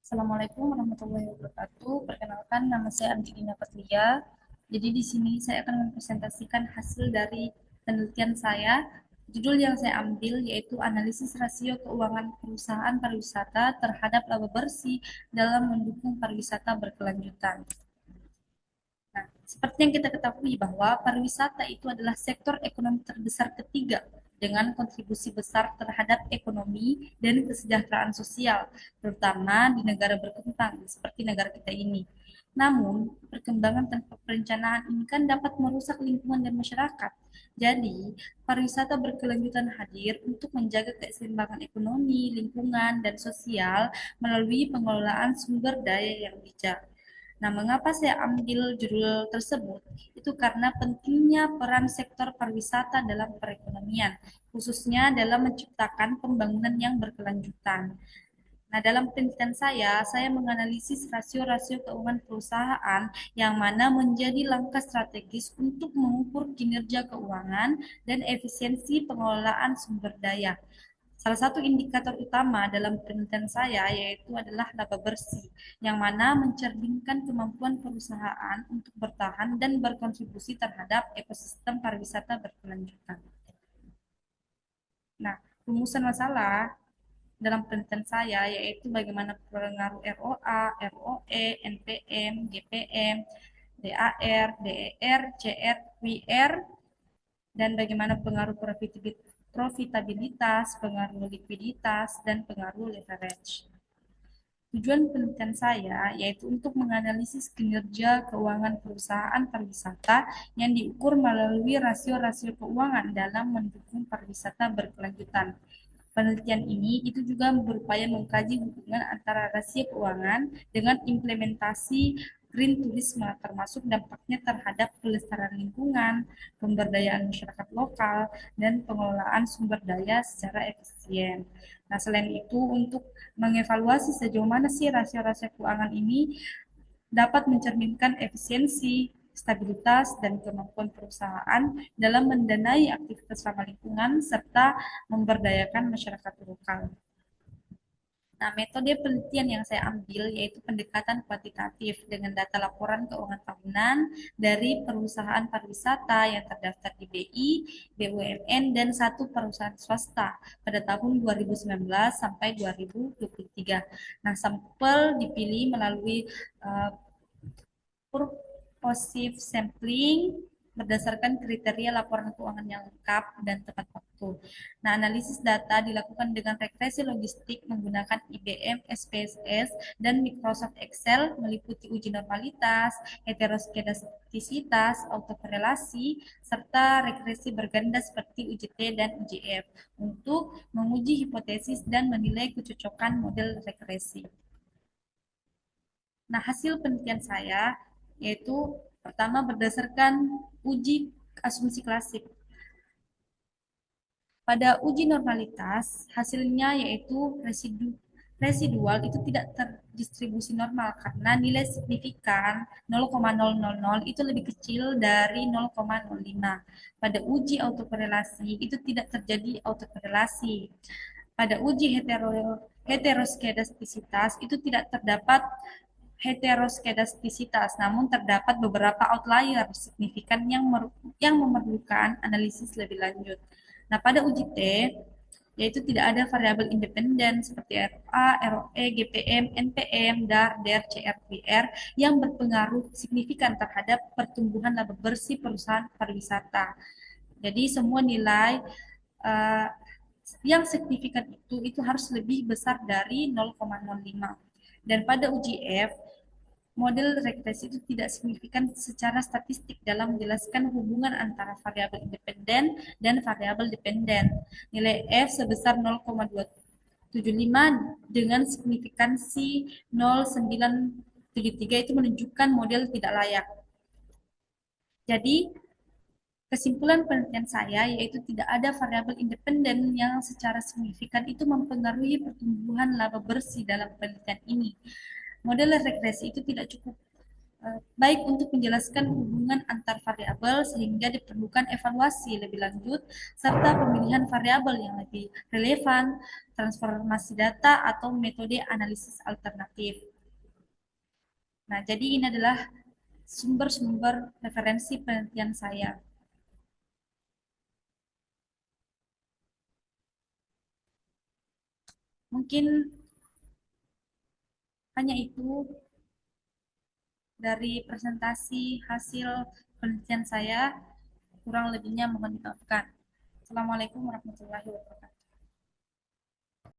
Assalamualaikum warahmatullahi wabarakatuh. Perkenalkan, nama saya Angelina Patria. Jadi di sini saya akan mempresentasikan hasil dari penelitian saya. Judul yang saya ambil yaitu analisis rasio keuangan perusahaan pariwisata terhadap laba bersih dalam mendukung pariwisata berkelanjutan. Nah, seperti yang kita ketahui bahwa pariwisata itu adalah sektor ekonomi terbesar ketiga dengan kontribusi besar terhadap ekonomi dan kesejahteraan sosial, terutama di negara berkembang seperti negara kita ini. Namun, perkembangan tanpa perencanaan ini kan dapat merusak lingkungan dan masyarakat. Jadi, pariwisata berkelanjutan hadir untuk menjaga keseimbangan ekonomi, lingkungan, dan sosial melalui pengelolaan sumber daya yang bijak. Nah, mengapa saya ambil judul tersebut? Itu karena pentingnya peran sektor pariwisata dalam perekonomian, khususnya dalam menciptakan pembangunan yang berkelanjutan. Nah, dalam penelitian saya menganalisis rasio-rasio keuangan perusahaan yang mana menjadi langkah strategis untuk mengukur kinerja keuangan dan efisiensi pengelolaan sumber daya. Salah satu indikator utama dalam penelitian saya yaitu adalah laba bersih, yang mana mencerminkan kemampuan perusahaan untuk bertahan dan berkontribusi terhadap ekosistem pariwisata berkelanjutan. Nah, rumusan masalah dalam penelitian saya yaitu bagaimana pengaruh ROA, ROE, NPM, GPM, DAR, DER, CR, WR, dan bagaimana pengaruh profitabilitas, pengaruh likuiditas, dan pengaruh leverage. Tujuan penelitian saya yaitu untuk menganalisis kinerja keuangan perusahaan pariwisata yang diukur melalui rasio-rasio keuangan dalam mendukung pariwisata berkelanjutan. Penelitian ini itu juga berupaya mengkaji hubungan antara rasio keuangan dengan implementasi green tourism, termasuk dampaknya terhadap pelestarian lingkungan, pemberdayaan masyarakat lokal, dan pengelolaan sumber daya secara efisien. Nah, selain itu, untuk mengevaluasi sejauh mana sih rasio-rasio keuangan ini dapat mencerminkan efisiensi, stabilitas, dan kemampuan perusahaan dalam mendanai aktivitas ramah lingkungan serta memberdayakan masyarakat lokal. Nah, metode penelitian yang saya ambil yaitu pendekatan kuantitatif dengan data laporan keuangan tahunan dari perusahaan pariwisata yang terdaftar di BI, BUMN, dan satu perusahaan swasta pada tahun 2019 sampai 2023. Nah, sampel dipilih melalui uh, purposive sampling berdasarkan kriteria laporan keuangan yang lengkap dan tepat waktu. Nah, analisis data dilakukan dengan regresi logistik menggunakan IBM, SPSS, dan Microsoft Excel meliputi uji normalitas, heteroskedastisitas, autokorelasi, serta regresi berganda seperti uji T dan uji F untuk menguji hipotesis dan menilai kecocokan model regresi. Nah, hasil penelitian saya yaitu pertama berdasarkan uji asumsi klasik. Pada uji normalitas, hasilnya yaitu residual itu tidak terdistribusi normal karena nilai signifikan 0,000 itu lebih kecil dari 0,05. Pada uji autokorelasi itu tidak terjadi autokorelasi. Pada uji heteroskedastisitas itu tidak terdapat heteroskedastisitas, namun terdapat beberapa outlier signifikan yang memerlukan analisis lebih lanjut. Nah, pada uji T, yaitu tidak ada variabel independen seperti RA, ROE, GPM, NPM, DAR, DER, CR, WR yang berpengaruh signifikan terhadap pertumbuhan laba bersih perusahaan pariwisata. Jadi semua nilai uh, yang signifikan itu harus lebih besar dari 0,05. Dan pada uji F, model regresi itu tidak signifikan secara statistik dalam menjelaskan hubungan antara variabel independen dan variabel dependen. Nilai F sebesar 0,275 dengan signifikansi 0,973 itu menunjukkan model tidak layak. Jadi, kesimpulan penelitian saya yaitu tidak ada variabel independen yang secara signifikan itu mempengaruhi pertumbuhan laba bersih dalam penelitian ini. Model regresi itu tidak cukup baik untuk menjelaskan hubungan antar variabel sehingga diperlukan evaluasi lebih lanjut serta pemilihan variabel yang lebih relevan, transformasi data atau metode analisis alternatif. Nah, jadi ini adalah sumber-sumber referensi penelitian saya. Mungkin hanya itu dari presentasi hasil penelitian saya. Kurang lebihnya mohon dimaafkan. Assalamualaikum warahmatullahi wabarakatuh.